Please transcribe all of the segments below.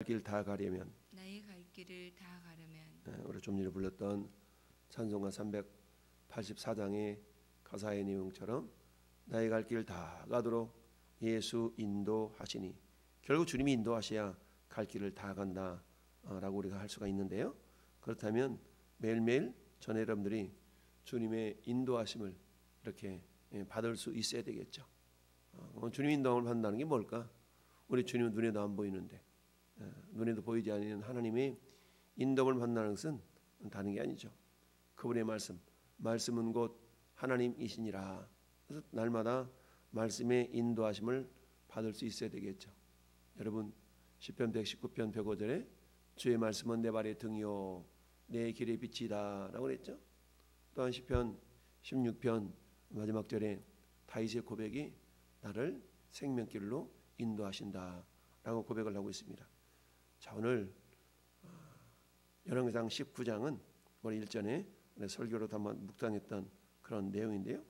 길 다 가려면 나의 갈 길을 다 가려면 우리 좀 전에 불렀던 찬송가 384장의 가사의 내용처럼 나의 갈 길 다 가도록 예수 인도하시니, 결국 주님이 인도하셔야 갈 길을 다 간다 라고 우리가 할 수가 있는데요. 그렇다면 매일매일 저는 여러분들이 주님의 인도하심을 이렇게 받을 수 있어야 되겠죠. 주님 인도함을 받는다는 게 뭘까? 우리 주님은 눈에도 안 보이는데, 눈에도 보이지 않는 하나님의 인도함을 받는다는 것은 다른 게 아니죠. 그분의 말씀은 곧 하나님이시니라. 그래서 날마다 말씀의 인도하심을 받을 수 있어야 되겠죠. 여러분, 시편 119편 105절에 주의 말씀은 내 발의 등이요 내 길의 빛이다 라고 그랬죠. 또한 시편 16편 마지막 절에 다윗의 고백이 나를 생명길로 인도하신다 라고 고백을 하고 있습니다. 자, 오늘 열왕기상 19장은 우리 일전에 설교로 한번 묵상했던 그런 내용인데요.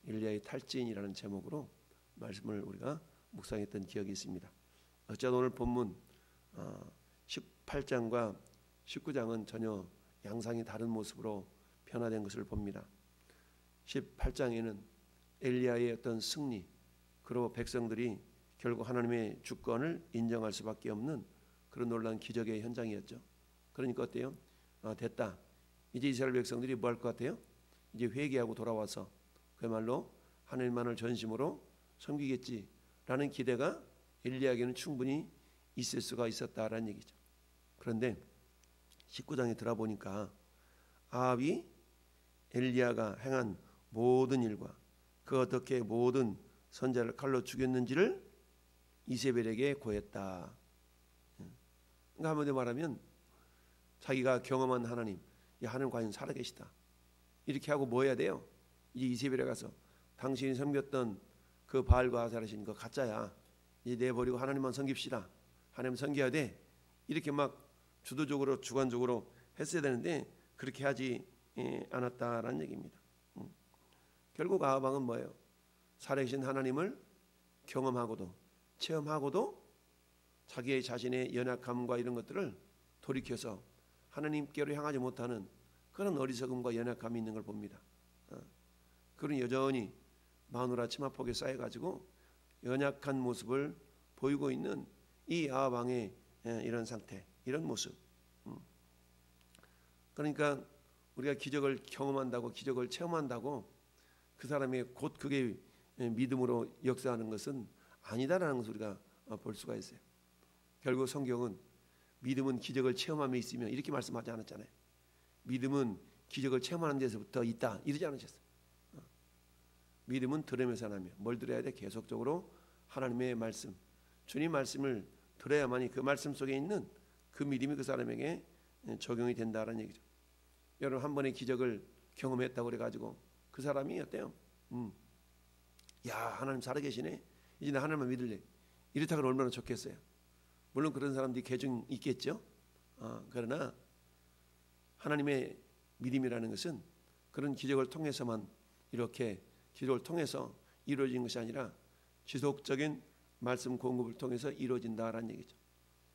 엘리야의 탈진이라는 제목으로 말씀을 우리가 묵상했던 기억이 있습니다. 어쨌든 오늘 본문 18장과 19장은 전혀 양상이 다른 모습으로 변화된 것을 봅니다. 18장에는 엘리야의 어떤 승리, 그리고 백성들이 결국 하나님의 주권을 인정할 수밖에 없는 그런 놀라운 기적의 현장이었죠. 그러니까 어때요? 됐다. 이제 이스라엘 백성들이 뭐 할 것 같아요? 이제 회개하고 돌아와서 그야말로 하나님만을 전심으로 섬기겠지라는 기대가 엘리야에게는 충분히 있을 수가 있었다라는 얘기죠. 그런데 19장에 들어보니까 아합이 엘리야가 행한 모든 일과 그 어떻게 모든 선자를 칼로 죽였는지를 이세벨에게 고했다. 그러니까 한마디로 말하면 자기가 경험한 하나님, 이 하나님 과연 살아계시다 이렇게 하고 뭐 해야 돼요? 이제 이세벨에 가서 당신이 섬겼던 그 바알과 아세라신 그 가짜야, 이제 내버리고 하나님만 섬깁시다, 하나님 섬겨야 돼, 이렇게 막 주도적으로 주관적으로 했어야 되는데 그렇게 하지 않았다라는 얘기입니다. 결국 아합 왕은 뭐예요? 살아계신 하나님을 경험하고도 체험하고도 자기의 자신의 연약함과 이런 것들을 돌이켜서 하나님께로 향하지 못하는 그런 어리석음과 연약함이 있는 걸 봅니다. 그런 여전히 마누라 치마폭에 쌓여가지고 연약한 모습을 보이고 있는 이 아합 왕의 이런 상태, 이런 모습. 그러니까 우리가 기적을 경험한다고, 기적을 체험한다고 그 사람이 곧 그게 믿음으로 역사하는 것은 아니다라는 것을 우리가 볼 수가 있어요. 결국 성경은 믿음은 기적을 체험함에 있으며 이렇게 말씀하지 않았잖아요. 믿음은 기적을 체험하는 데서부터 있다 이러지 않으셨어요. 믿음은 들으면서 나며 뭘 들어야 돼? 계속적으로 하나님의 말씀, 주님 말씀을 들어야만이 그 말씀 속에 있는 그 믿음이 그 사람에게 적용이 된다라는 얘기죠. 여러분, 한 번의 기적을 경험했다고 그래가지고 그 사람이 어때요? 야, 하나님 살아계시네, 이제 나 하나님만 믿을래, 이렇다면 얼마나 좋겠어요. 물론 그런 사람들이 개중 있겠죠. 그러나 하나님의 믿음이라는 것은 그런 기적을 통해서만, 이렇게 기적을 통해서 이루어진 것이 아니라 지속적인 말씀 공급을 통해서 이루어진다라는 얘기죠.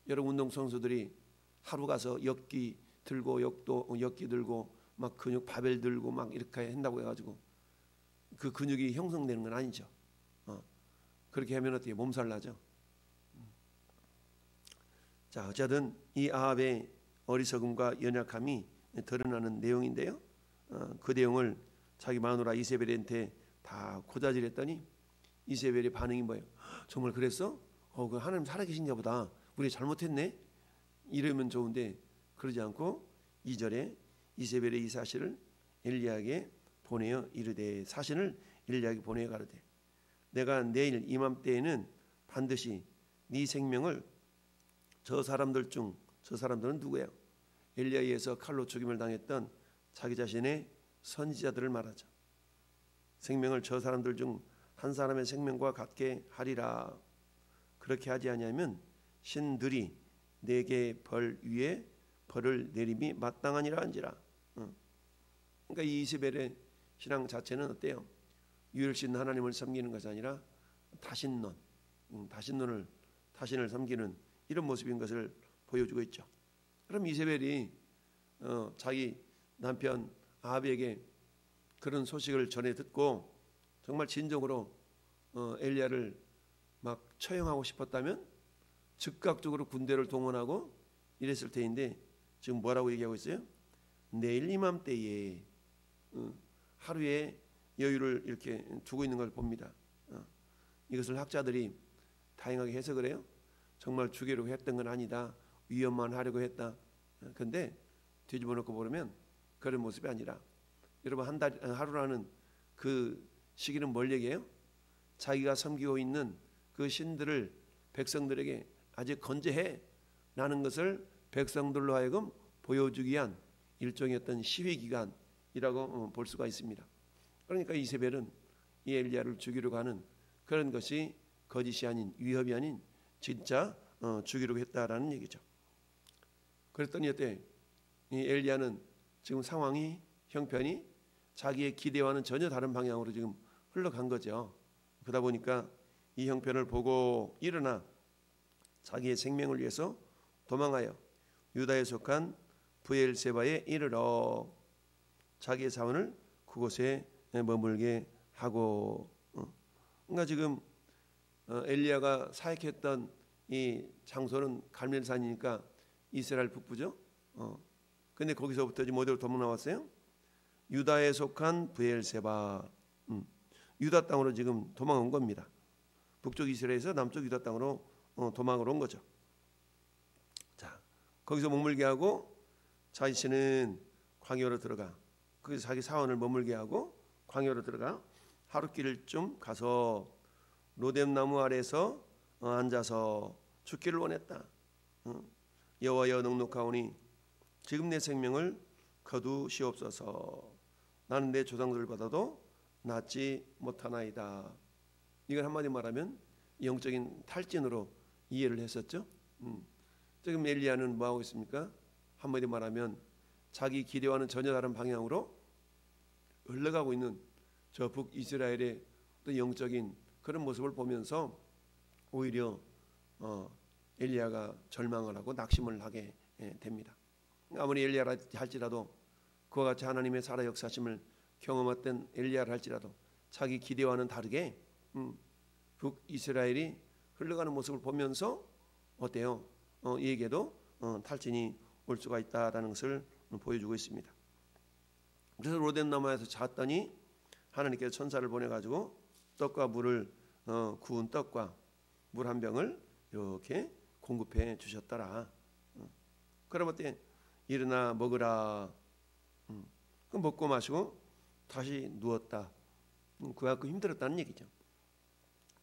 여러분, 운동선수들이 하루 가서 역기 들고 역기 들고 막 근육 바벨 들고 막 이렇게 한다고 해가지고 그 근육이 형성되는 건 아니죠. 그렇게 하면 어떻게 몸살 나죠. 자, 어쨌든 이 아합의 어리석음과 연약함이 드러나는 내용인데요. 그 내용을 자기 마누라 이세벨한테 다 고자질했더니 이세벨의 반응이 뭐예요? 정말 그랬어? 그 하나님 살아계신가 보다, 우리 잘못했네, 이러면 좋은데 그러지 않고 2절에 이세벨의 이 사실을 엘리야에게 보내어 이르되, 사신을 엘리야에게 보내어 가르되, 내가 내일 이맘때에는 반드시 네 생명을 저 사람들은 누구예요? 엘리야에 의해서 칼로 죽임을 당했던 자기 자신의 선지자들을 말하죠. 생명을 저 사람들 중 한 사람의 생명과 같게 하리라. 그렇게 하지 아니하면 신들이 내게 벌 위에 벌을 내림이 마땅하니라 한지라. 그러니까 이 이세벨의 신앙 자체는 어때요? 유일신 하나님을 섬기는 것이 아니라 다신론을 타신을 섬기는 이런 모습인 것을 보여주고 있죠. 그럼 이세벨이 자기 남편 아합에게 그런 소식을 전해 듣고 정말 진정으로 엘리야를 막 처형하고 싶었다면 즉각적으로 군대를 동원하고 이랬을 때인데 지금 뭐라고 얘기하고 있어요? 내일 이맘때에 하루에 여유를 이렇게 두고 있는 걸 봅니다. 이것을 학자들이 다양하게 해석을 해요. 정말 죽이려고 했던 건 아니다. 위험만 하려고 했다. 그런데 뒤집어 놓고 보면 그런 모습이 아니라 여러분 하루라는 그 시기는 뭘 얘기해요? 자기가 섬기고 있는 그 신들을 백성들에게 아직 건재해 라는 것을 백성들로 하여금 보여주기 위한 일종의 어떤 시위 기간이라고 볼 수가 있습니다. 그러니까 이세벨은 이 엘리야를 죽이려고 하는 그런 것이 거짓이 아닌 위협이 아닌 진짜 죽이려고 했다라는 얘기죠. 그랬더니 어때? 이 엘리야는 지금 상황이 형편이 자기의 기대와는 전혀 다른 방향으로 지금 흘러간 거죠. 그러다 보니까 이 형편을 보고 일어나 자기의 생명을 위해서 도망하여 유다에 속한 브엘세바에 이르러 자기의 사원을 그곳에 머물게 하고 그러니까 지금 엘리야가 사역했던 이 장소는 갈멜산이니까 이스라엘 북부죠. 근데 거기서부터 지금 어디로 도망 나왔어요? 유다에 속한 브엘세바 유다 땅으로 지금 도망온 겁니다. 북쪽 이스라엘에서 남쪽 유다 땅으로 도망을 온 거죠. 자, 거기서 머물게 하고 자신은 광야로 들어가 거기서 자기 사원을 머물게 하고 광야로 들어가 하루길 좀 가서 로뎀나무 아래서 앉아서 죽기를 원했다. 여호와여 넉넉하오니 지금 내 생명을 거두시옵소서. 나는 내 조상들보다도 낫지 못하나이다. 이걸 한마디 말하면 영적인 탈진으로 이해를 했었죠. 지금 엘리야는 뭐하고 있습니까? 한마디 말하면 자기 기대와는 전혀 다른 방향으로 흘러가고 있는 저 북이스라엘의 또 영적인 그런 모습을 보면서 오히려 엘리야가 절망을 하고 낙심을 하게 됩니다. 아무리 엘리야라 할지라도 그와 같이 하나님의 살아 역사심을 경험했던 엘리야를 할지라도 자기 기대와는 다르게 북이스라엘이 흘러가는 모습을 보면서 어때요? 이에게도 탈진이 올 수가 있다라는 것을 보여주고 있습니다. 그래서 로뎀나무에서 잤더니 하나님께서 천사를 보내가지고 떡과 물을 구운 떡과 물 한 병을 이렇게 공급해 주셨더라. 그럼 어때? 일어나 먹으라. 그 먹고 마시고 다시 누웠다. 그만큼 힘들었다는 얘기죠.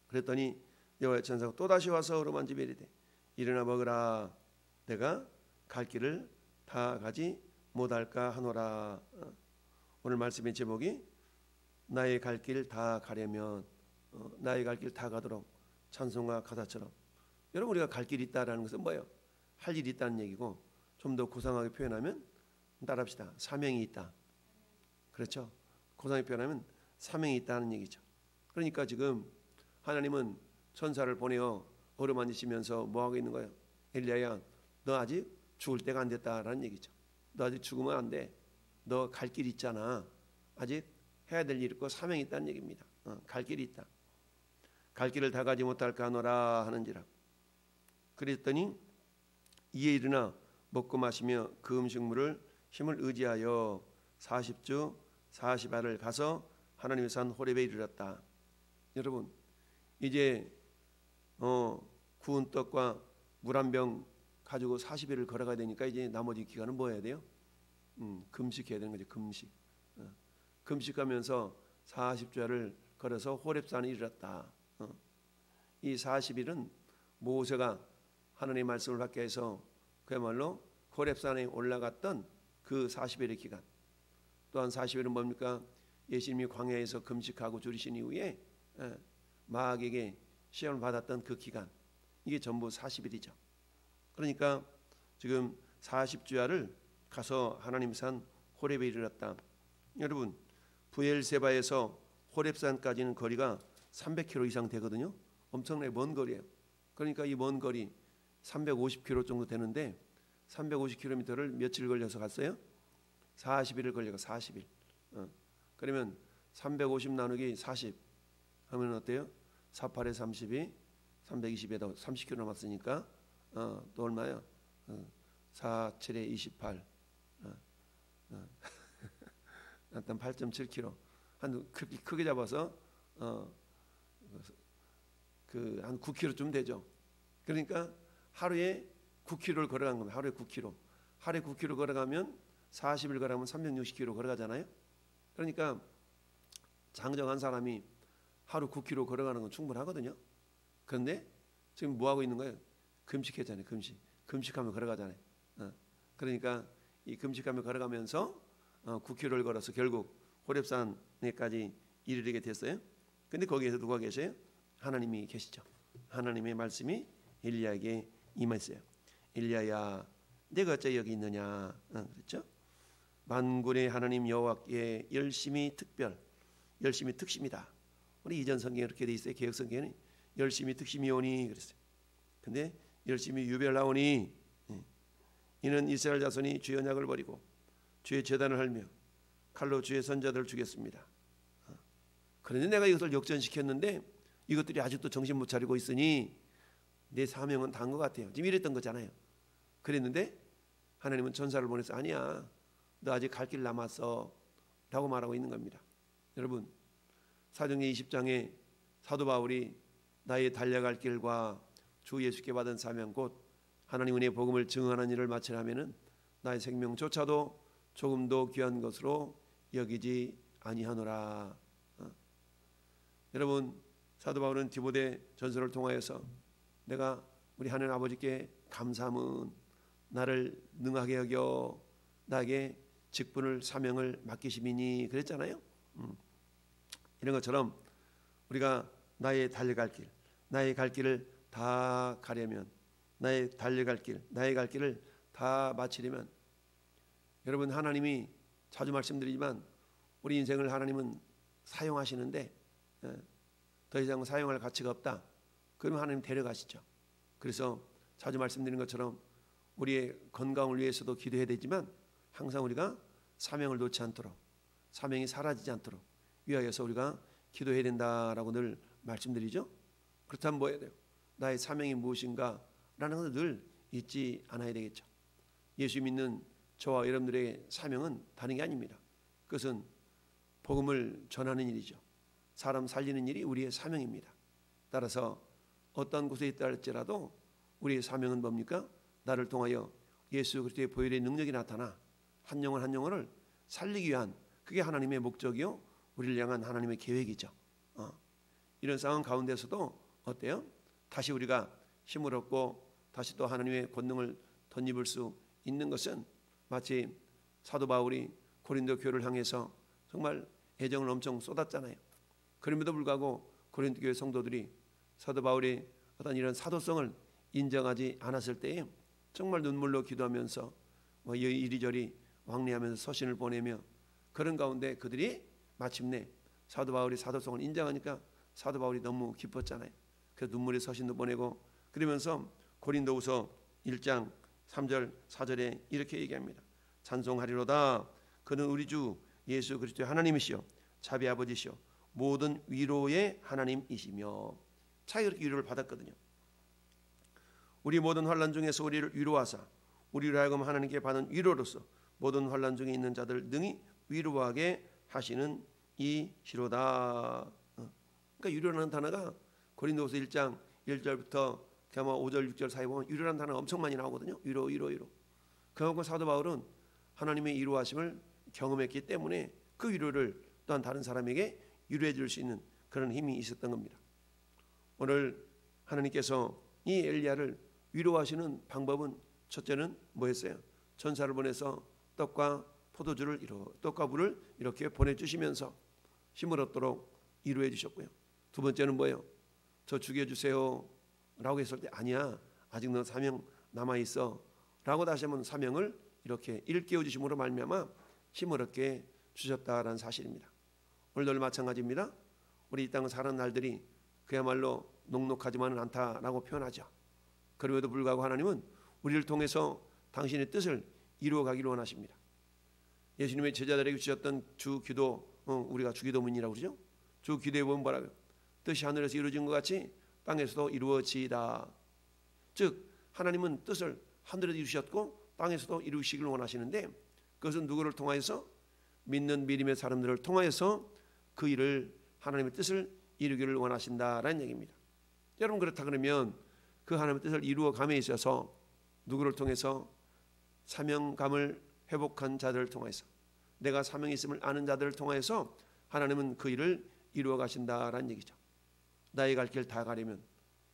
그랬더니 여호와의 천사가 또 다시 와서 어루만지며 이르되 일어나 먹으라. 내가 갈 길을 다 가지 못할까 하노라. 오늘 말씀의 제목이 나의 갈 길 다 가려면 나의 갈 길 다 가도록 찬송가 가사처럼 여러분 우리가 갈 길이 있다라는 것은 뭐예요? 할 일이 있다는 얘기고 좀 더 고상하게 표현하면 따라합시다. 사명이 있다. 그렇죠? 고상하게 표현하면 사명이 있다는 얘기죠. 그러니까 지금 하나님은 천사를 보내어 어루만지시면서 뭐하고 있는 거예요? 엘리야야 너 아직 죽을 때가 안 됐다라는 얘기죠. 너 아직 죽으면 안 돼. 너 갈 길 있잖아. 아직 해야 될 일 있고 사명이 있다는 얘기입니다. 갈 길이 있다. 갈 길을 다 가지 못할까 하노라 하는지라. 그랬더니 이에 일어나 먹고 마시며 그 음식물을 힘을 의지하여 40주 40알을 가서 하나님의 산 호렙에 이르렀다. 여러분 이제 구운 떡과 물 한 병 가지고 40일을 걸어가야 되니까 이제 나머지 기간은 뭐 해야 돼요? 금식해야 되는 거죠. 금식. 금식하면서 40주야를 걸어서 호렙산에 이르렀다. 이 40일은 모세가 하나님의 말씀을 받게 해서 그야말로 호렙산에 올라갔던 그 40일의 기간. 또한 40일은 뭡니까? 예수님이 광야에서 금식하고 줄이신 이후에 마귀에게 시험을 받았던 그 기간. 이게 전부 40일이죠. 그러니까 지금 40주야를 가서 하나님 산 호렙에 이르렀다. 여러분 브엘세바에서 호렙산까지는 거리가 300km 이상 되거든요. 엄청나게 먼 거리예요. 그러니까 이 먼 거리 350km 정도 되는데 350km를 며칠 걸려서 갔어요? 40일을 걸려가 40일. 그러면 350 나누기 40 하면 어때요? 48에 32, 320에다 30km 남았으니까 또 얼마야? 4, 7에 28. 일단 8.7km. 한 크게 잡아서 한 9km쯤 되죠. 그러니까 하루에 9km를 걸어간 겁니다. 하루에 9km. 하루에 9km 걸어가면 40일 걸어가면 360km 걸어가잖아요. 그러니까 장정한 사람이 하루 9km 걸어가는 건 충분하거든요. 그런데 지금 뭐 하고 있는 거예요? 금식했잖아요. 금식하면 걸어가잖아요. 그러니까 이 금식하며 걸어가면서 9km를 걸어서 결국 호렙산에까지 이르게 됐어요. 근데 거기에서 누가 계세요? 하나님이 계시죠. 하나님의 말씀이 엘리야에게 임했어요. 엘리야야, 내가 어째 여기 있느냐? 그렇죠? 만군의 하나님 여호와께 열심히 특심이다. 우리 이전 성경에 이렇게 돼 있어요. 개혁 성경에는 열심히 특심이오니 그랬어요. 근데 열심히 유별나오니 이는 이스라엘 자손이 주의 언약을 버리고 주의 제단을 헐며 칼로 주의 선자들을 죽였습니다. 그런데 내가 이것을 역전시켰는데 이것들이 아직도 정신 못 차리고 있으니 내 사명은 단 것 같아요. 지금 이랬던 거잖아요. 그랬는데 하나님은 전사를 보내서 아니야, 너 아직 갈 길 남았어 라고 말하고 있는 겁니다. 여러분, 사도행전 20장에 사도 바울이 나의 달려갈 길과 주 예수께 받은 사명 곧 하나님 은혜의 복음을 증언하는 일을 마치려면은 나의 생명조차도 조금도 귀한 것으로 여기지 아니하노라. 여러분, 사도 바울은 디모데 전서를 통하여서 내가 우리 하나님 아버지께 감사함은 나를 능하게 여겨 나에게 직분을 사명을 맡기심이니 그랬잖아요. 이런 것처럼 우리가 나의 달려갈 길, 나의 갈 길을 다 가려면, 나의 달려갈 길, 나의 갈 길을 다 마치려면, 여러분, 하나님이 자주 말씀드리지만 우리 인생을 하나님은 사용하시는데 더 이상 사용할 가치가 없다. 그러면 하나님 데려가시죠. 그래서 자주 말씀드린 것처럼 우리의 건강을 위해서도 기도해야 되지만 항상 우리가 사명을 놓지 않도록, 사명이 사라지지 않도록 위하여서 우리가 기도해야 된다라고 늘 말씀드리죠. 그렇다면 뭐 해야 돼요? 나의 사명이 무엇인가 라는 것을 늘 잊지 않아야 되겠죠. 예수 믿는 저와 여러분들의 사명은 다른 게 아닙니다. 그것은 복음을 전하는 일이죠. 사람 살리는 일이 우리의 사명입니다. 따라서 어떤 곳에 있다 할지라도 우리의 사명은 뭡니까? 나를 통하여 예수 그리스도의 보혈의 능력이 나타나 한 영혼 한 영혼을 살리기 위한, 그게 하나님의 목적이요 우리를 향한 하나님의 계획이죠. 이런 상황 가운데서도 어때요? 다시 우리가 힘을 얻고 다시 또 하나님의 권능을 덧입을 수 있는 것은 마치 사도 바울이 고린도 교회를 향해서 정말 애정을 엄청 쏟았잖아요. 그럼에도 불구하고 고린도 교회 성도들이 사도 바울의 어떤 이런 사도성을 인정하지 않았을 때에 정말 눈물로 기도하면서 이리저리 왕래하면서 서신을 보내며 그런 가운데 그들이 마침내 사도 바울이 사도성을 인정하니까 사도 바울이 너무 기뻤잖아요. 그래서 눈물의 서신도 보내고 그러면서 고린도후서 1장 3절 4절에 이렇게 얘기합니다. 찬송하리로다. 그는 우리 주 예수 그리스도의 하나님이시요 자비 아버지시요 모든 위로의 하나님이시며. 자기가 그렇게 위로를 받았거든요. 우리 모든 환난 중에서 우리를 위로하사 우리로 하여금 하나님께 받은 위로로서 모든 환난 중에 있는 자들 능히 위로하게 하시는 이시로다. 그러니까 위로라는 단어가 고린도후서 1장 1절부터 아마 5절 6절 사이 보면 위로라는 단어가 엄청 많이 나오거든요. 위로. 그만큼 사도 바울은 하나님의 위로하심을 경험했기 때문에 그 위로를 또한 다른 사람에게 위로해 줄 수 있는 그런 힘이 있었던 겁니다. 오늘 하나님께서 이 엘리야를 위로하시는 방법은 첫째는 뭐였어요? 전사를 보내서 떡과 포도주를 떡과 물을 이렇게 보내주시면서 힘을 얻도록 위로해 주셨고요. 두 번째는 뭐예요? 저 죽여주세요 라고 했을 때 아니야, 아직 너 사명 남아있어 라고 다시 한번 사명을 이렇게 일깨워 주심으로 말미암아 힘을 얻게 주셨다라는 사실입니다. 오늘도 마찬가지입니다. 우리 이 땅을 사는 날들이 그야말로 녹록하지만은 않다라고 표현하죠. 그럼에도 불구하고 하나님은 우리를 통해서 당신의 뜻을 이루어가기를 원하십니다. 예수님의 제자들에게 주셨던 주기도, 우리가 주기도문이라고 그러죠. 주기도에 보면 뭐라고요? 뜻이 하늘에서 이루어진 것 같이 땅에서도 이루어지이다. 즉 하나님은 뜻을 하늘에서 이루셨고 땅에서도 이루시기를 원하시는데, 그것은 누구를 통하여서? 믿는 믿음의 사람들을 통하여서 그 일을, 하나님의 뜻을 이루기를 원하신다라는 얘기입니다. 여러분, 그렇다 그러면 그 하나님의 뜻을 이루어감에 있어서 누구를 통해서? 사명감을 회복한 자들을 통해서, 내가 사명이 있음을 아는 자들을 통해서 하나님은 그 일을 이루어 가신다라는 얘기죠. 나의 갈 길 다 가려면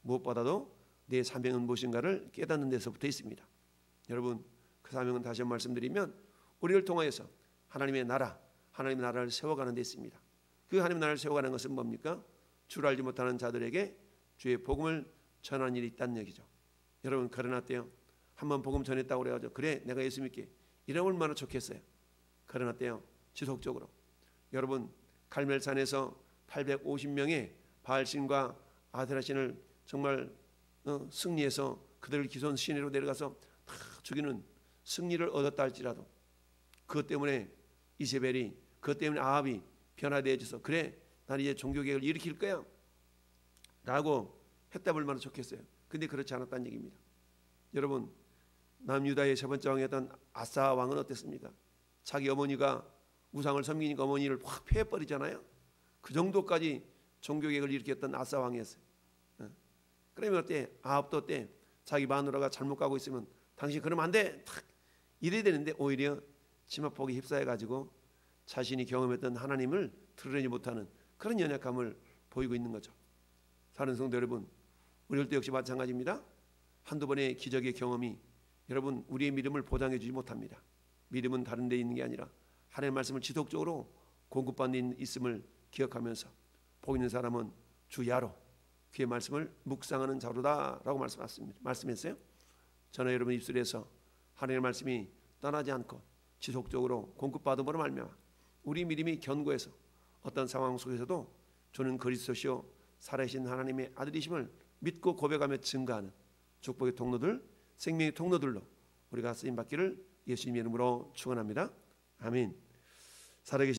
무엇보다도 내 사명은 무엇인가를 깨닫는 데서부터 있습니다. 여러분, 그 사명은 다시 한번 말씀드리면 우리를 통하여서 하나님의 나라, 하나님의 나라를 세워가는 데 있습니다. 그 하나님의 나라를 세워가는 것은 뭡니까? 주를 알지 못하는 자들에게 주의 복음을 전하는 일이 있다는 얘기죠. 여러분, 그러나 때요, 한번 복음 전했다고 그래가지고 그래 내가 예수 믿게 이러면 얼마나 좋겠어요. 그러나 때요, 지속적으로 여러분, 갈멜산에서 850명의 바알신과 아세라신을 정말 승리해서 그들을 기손 시내로 내려가서 다 죽이는 승리를 얻었다 할지라도 그것 때문에 이세벨이, 그것 때문에 아합이 변화되어져서 그래 난 이제 종교개혁을 일으킬 거야 라고 했다면 얼마나 좋겠어요. 근데 그렇지 않았다는 얘기입니다. 여러분, 남유다의 세 번째 왕이었던 아사 왕은 어땠습니까? 자기 어머니가 우상을 섬기니까 어머니를 확 패해버리잖아요. 그 정도까지 종교개혁을 일으켰던 아사 왕이었어요. 그러면 어때? 아합도 어때? 자기 마누라가 잘못 가고 있으면 당신 그러면 안 돼! 탁 이래야 되는데 오히려 치마폭에 휩싸여가지고 자신이 경험했던 하나님을 드러내지 못하는 그런 연약함을 보이고 있는 거죠. 사랑하는 성도 여러분, 우리들도 역시 마찬가지입니다. 한두 번의 기적의 경험이 여러분 우리의 믿음을 보장해 주지 못합니다. 믿음은 다른 데 있는 게 아니라 하나님의 말씀을 지속적으로 공급받는 데 있음을 기억하면서 복 있는 사람은 주 야로 그의 말씀을 묵상하는 자로다라고 말씀했어요. 저는 여러분 입술에서 하나님의 말씀이 떠나지 않고 지속적으로 공급받음으로 말미암아 우리 믿음이 견고해서 어떤 상황 속에서도 주는 그리스도시요 살아계신 하나님의 아들이심을 믿고 고백하며 증거하는 축복의 통로들, 생명의 통로들로 우리가 쓰임받기를 예수님의 이름으로 축원합니다. 아멘. 살아계신